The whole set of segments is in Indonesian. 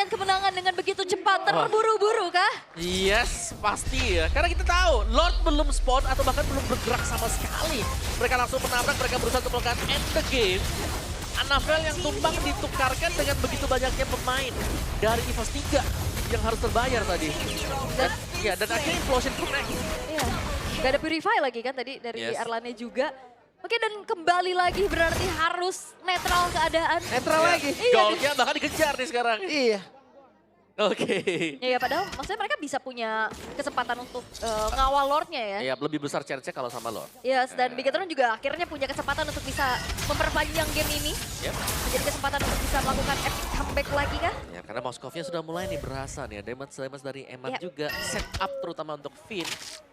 mendapatkan kemenangan dengan begitu cepat, terburu-buru kah? Yes, pasti ya. Karena kita tahu, Lord belum spawn atau bahkan belum bergerak sama sekali. Mereka langsung menabrak, mereka berusaha untuk melakukan end the game. Annabelle yang tumbang ditukarkan dengan begitu banyaknya pemain dari EVOS 3 yang harus terbayar tadi. Dan akhirnya implosion connect. Iya, gak ada Purify lagi kan tadi dari Yes. Erlane juga. Oke, dan kembali lagi berarti harus netral keadaan. Netral lagi. Iya, Goldnya bahkan dikejar nih sekarang. Iya. Oke. Ya, padahal maksudnya mereka bisa punya kesempatan untuk ngawal Lordnya ya. Ya, lebih besar chance-nya kalau sama Lord. Yes, dan Bigetron juga akhirnya punya kesempatan untuk bisa memperpanjang game ini. Yep. Menjadi kesempatan untuk bisa melakukan epic comeback lagi kah? Ya, karena Moskovnya sudah mulai nih berasa nih. Damage dari Eman Yep. juga set up terutama untuk Finn.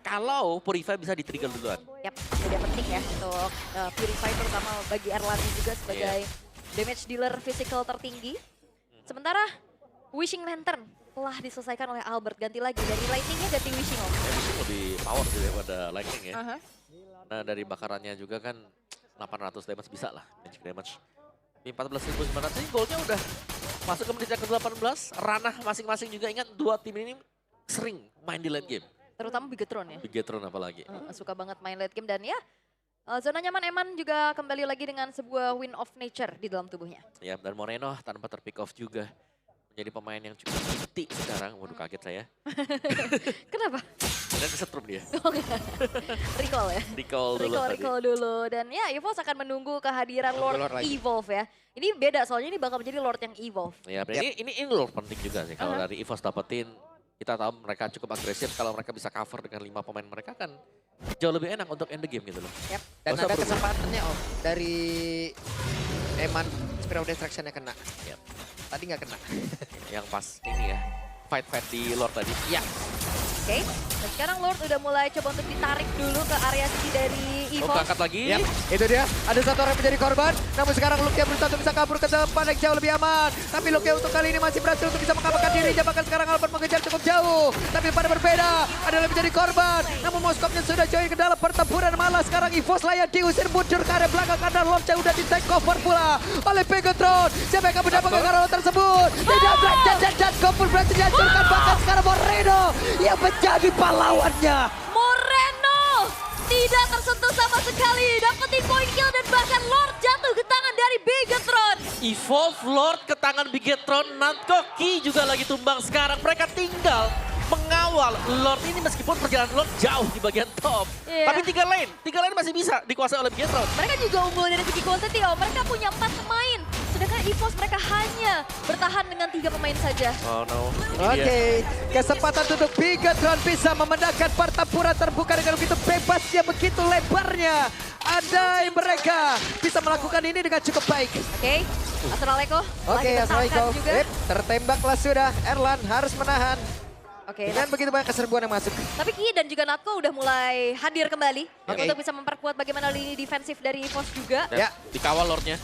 Kalau Purify bisa di-trigger duluan. Yap, jadi penting ya untuk Purify terutama bagi Erlani juga sebagai damage dealer physical tertinggi. Sementara Wishing Lantern telah diselesaikan oleh Albert. Ganti lagi dari Lightning-nya ganti Wishing Om. Ya, mungkin lebih power sih daripada Lightning ya. Aha. Nah, dari bakarannya juga kan 800 damage bisa lah, magic damage. Di 14.900 ini goalnya udah masuk ke menit yang ke-18. Ranah masing-masing juga, ingat dua tim ini sering main di late game. Terutama Bigetron ya. Bigetron apalagi. Suka banget main late game dan ya zona nyaman Eman juga kembali lagi dengan sebuah win of nature di dalam tubuhnya. Ya, dan Moreno tanpa terpick off juga. Menjadi pemain yang cukup inti sekarang. Waduh, kaget saya. Kenapa? Dan kesetrum dia. Recall ya. Recall dulu tadi. Recall dulu. Dan ya EVOS akan menunggu kehadiran Lord Lord lagi. Evolve ya. Ini beda soalnya ini bakal menjadi Lord yang Evolve. Ya, ini loh penting juga sih. Kalau dari EVOS dapetin, kita tahu mereka cukup agresif. Kalau mereka bisa cover dengan 5 pemain mereka kan jauh lebih enak untuk end the game gitu loh. Yap. Dan Nggak usah ada berubah. kesempatannya Om. Dari Eman, Spirit of Destruction-nya kena. Yap. Tadi nggak kena. Yang pas ini ya, fight-fight di Lord tadi. Ya, Oke. Dan sekarang Lord udah mulai coba untuk ditarik dulu ke area sisi dari mau EVOS. angkat lagi. Yap, itu dia. Ada satu orang yang menjadi korban. Namun sekarang Luke yang berusaha untuk bisa kabur ke depan yang jauh lebih aman. Tapi Luke untuk kali ini masih berhasil untuk bisa mengamankan dirinya. Bahkan sekarang Albert mengejar cukup jauh. Tapi pada berbeda, ada yang menjadi korban. Namun Moskovnya sudah join ke dalam pertempuran. Malah sekarang EVOS layak diusir mundur ke area belakang. Karena Lordnya udah di take over pula oleh Bigetron. Siapa yang akan mendapatkan karyawan tersebut? Tidak dan Gopur berhasil dihancurkan. Bahkan sekarang Moreno yang menjadi pahlawannya. Moreno tidak tersentuh sama sekali. Dapetin point kill dan bahkan Lord jatuh ke tangan dari Bigetron. Evolve Lord ke tangan Bigetron. Nankoki juga lagi tumbang sekarang. Mereka tinggal mengawal Lord ini meskipun perjalanan Lord jauh di bagian top. Iya. Tapi tiga lane masih bisa dikuasai oleh Bigetron. Mereka juga unggul dari segi quantity oh. Mereka punya 4 pemain. Sedangkan EVOS mereka hanya bertahan dengan 3 pemain saja. Oh no. Oke, kesempatan untuk Bigetron bisa memendahkan pertempuran terbuka dengan begitu bebasnya, begitu lebarnya. Andai mereka bisa melakukan ini dengan cukup baik. Oke, Astral Echo. Oke, Assalamualaikum. Tertembaklah sudah, Erlan harus menahan. Oke, Dengan begitu banyak keserbuan yang masuk. tapi Ki dan juga Natko udah mulai hadir kembali. Oke. Untuk bisa memperkuat bagaimana lini defensif dari EVOS juga. Dan Ya. dikawal Lordnya.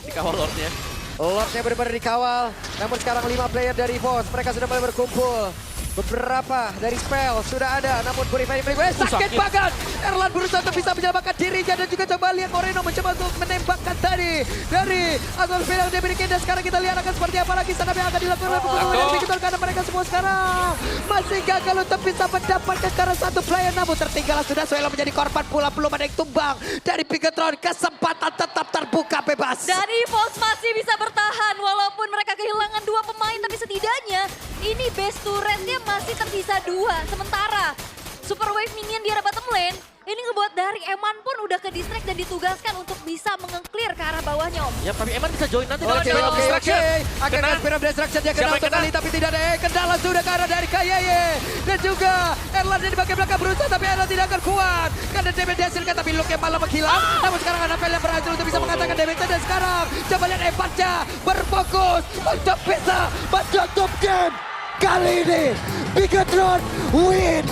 Lordnya benar-benar dikawal. Namun sekarang 5 player dari EVOS, mereka sudah mulai berkumpul. Beberapa dari spell sudah ada, namun Purify sakit sakit. banget. Erlan berusaha untuk bisa menyelamatkan dirinya dan juga coba lihat Moreno mencoba untuk menembakkan tadi dari Agol yang dimiliki dan sekarang kita lihat akan seperti apa lagi setup yang akan dilakukan oleh pemain dari Bigetron karena mereka semua sekarang masih gagal untuk bisa mendapatkan karena satu player namun tertinggal sudah Suela menjadi korban pula belum ada yang tumbang dari Bigetron. Kesempatan tetap terbuka bebas. Dan EVOS masih bisa bertahan walaupun mereka kehilangan 2 pemain. Tapi setidaknya ini base turretnya masih tersisa 2. Sementara Super Wave Minion di arah bottom lane ini ngebuat dari Eman pun udah ke distract dan ditugaskan untuk bisa menge-clear ke arah bawahnya Om. Ya, tapi Eman bisa join nanti Oke. Akan Kena. Spirit of Destruction dia kena Siapa yang kembali kena? tapi tidak ada kendala sudah ke arah dari Kayeye. Dan juga Erlan di bagian belakang berusaha tapi Erlan tidak akan kuat. Karena damage dihasilkan tapi Luke yang malah menghilang. Namun sekarang Annabelle yang berhasil untuk bisa mengatakan damage dan sekarang coba lihat Evannya berfokus untuk bisa menutup game. Kali ini Bigetron win.